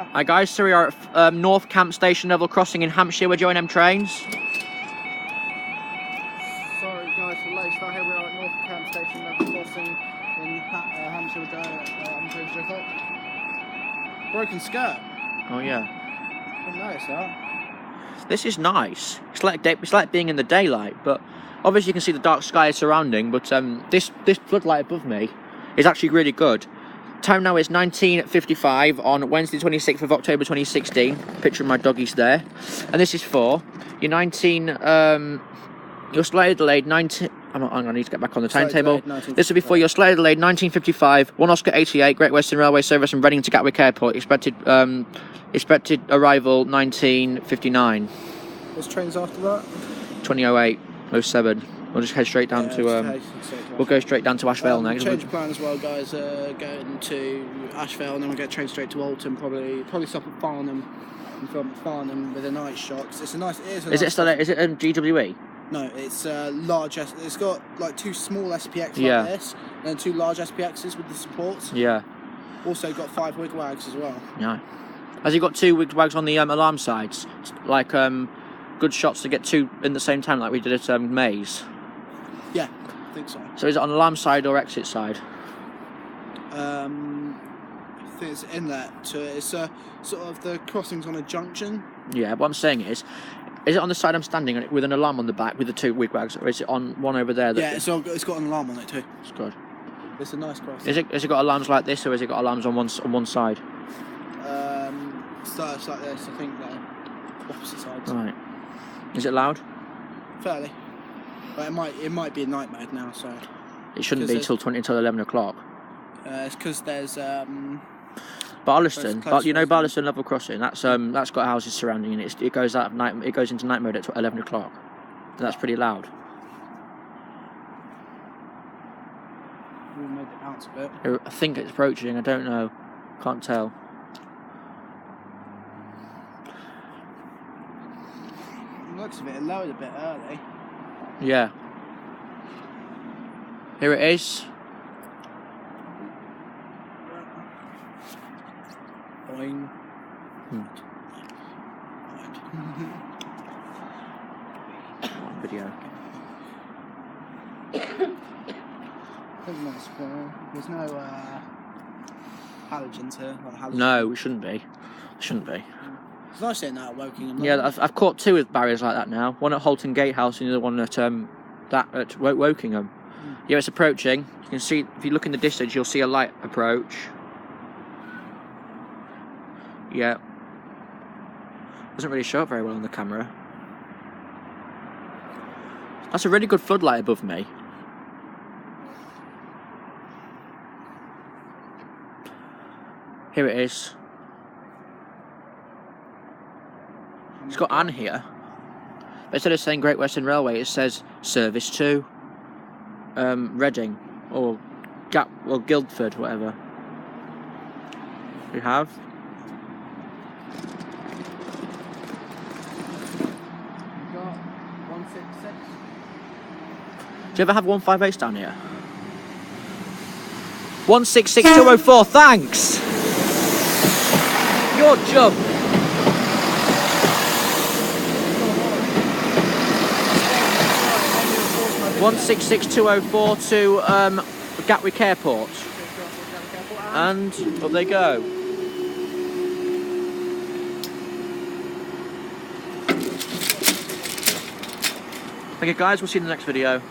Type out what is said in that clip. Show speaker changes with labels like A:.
A: Hi guys, so we are at North Camp Station level crossing in Hampshire. We're joining them trains.
B: Sorry guys for the late start. Here we are at North Camp Station level crossing in Hampshire. Broken skirt.
A: Oh yeah.
B: I didn't notice that.
A: This is nice. It's like being in the daylight, but obviously you can see the dark sky surrounding. But this floodlight above me is actually really good. Time now is 19:55 on Wednesday 26th of October 2016. Picture of my doggies there. And this is for your your slightly delayed 19... I'm going to need to get back on the timetable. This will be for your slightly delayed 1955 1 Oscar 88 Great Western Railway service from Reading to Gatwick Airport. Expected arrival 1959.
B: There's trains after that?
A: 2008, 07. We'll just head straight down to we'll go straight down to Ashvale next.
B: Change of plan as well, guys. Going to Ashvale, and then we'll get train straight to Alton. Probably stop at Farnham and film at Farnham with a night shot. It's a nice. Is it
A: GWE?
B: No, it's large. It's got like two small SPX like this, and then two large SPXs with the supports.
A: Yeah.
B: Also got 5 wigwags as well.
A: Yeah. Has he got 2 wigwags on the alarm sides? Like good shots to get 2 in the same time, like we did at Maze.
B: Yeah, I think so.
A: So is it on alarm side or exit side?
B: I think it's inlet. It's sort of the crossings on a junction.
A: Yeah, what I'm saying is it on the side I'm standing on it with an alarm on the back with the 2 wigwags, or is it on one over there?
B: Yeah, it's got an alarm on it too.
A: It's good.
B: It's a nice crossing.
A: Has it got alarms like this, or has it got alarms on one side?
B: It's like this. I think they're opposite sides.
A: Right. Is it loud?
B: Fairly. But it might be a night mode now, so
A: it shouldn't be until 11 o'clock.
B: It's because there's
A: Barlaston, but you know Barlaston level crossing. That's got houses surrounding it. It goes out of night. It goes into night mode at 11 o'clock. And that's pretty loud.
B: We made it bounce a bit.
A: I think it's approaching. I don't know. Can't tell.
B: It looks a bit lowered a bit early.
A: Yeah. Here it is.
B: Boing.
A: Video.
B: There's no halogens here. Like halogens.
A: No, it shouldn't be. Shouldn't be.
B: It's nice seeing that at Wokingham.
A: Yeah, I've caught 2 with barriers like that now. One at Holton Gatehouse and the other one at Wokingham. Yeah, it's approaching. You can see, if you look in the distance, you'll see a light approach. Yeah. Doesn't really show up very well on the camera. That's a really good floodlight above me. Here it is. It's got Anne here. But instead of saying Great Western Railway, it says service to Reading or Guildford, whatever. We have.
B: We've got 166.
A: Do you ever have 158s down here? 166204, thanks! Your job. 166204 to Gatwick Airport. And up they go. Okay guys, we'll see you in the next video.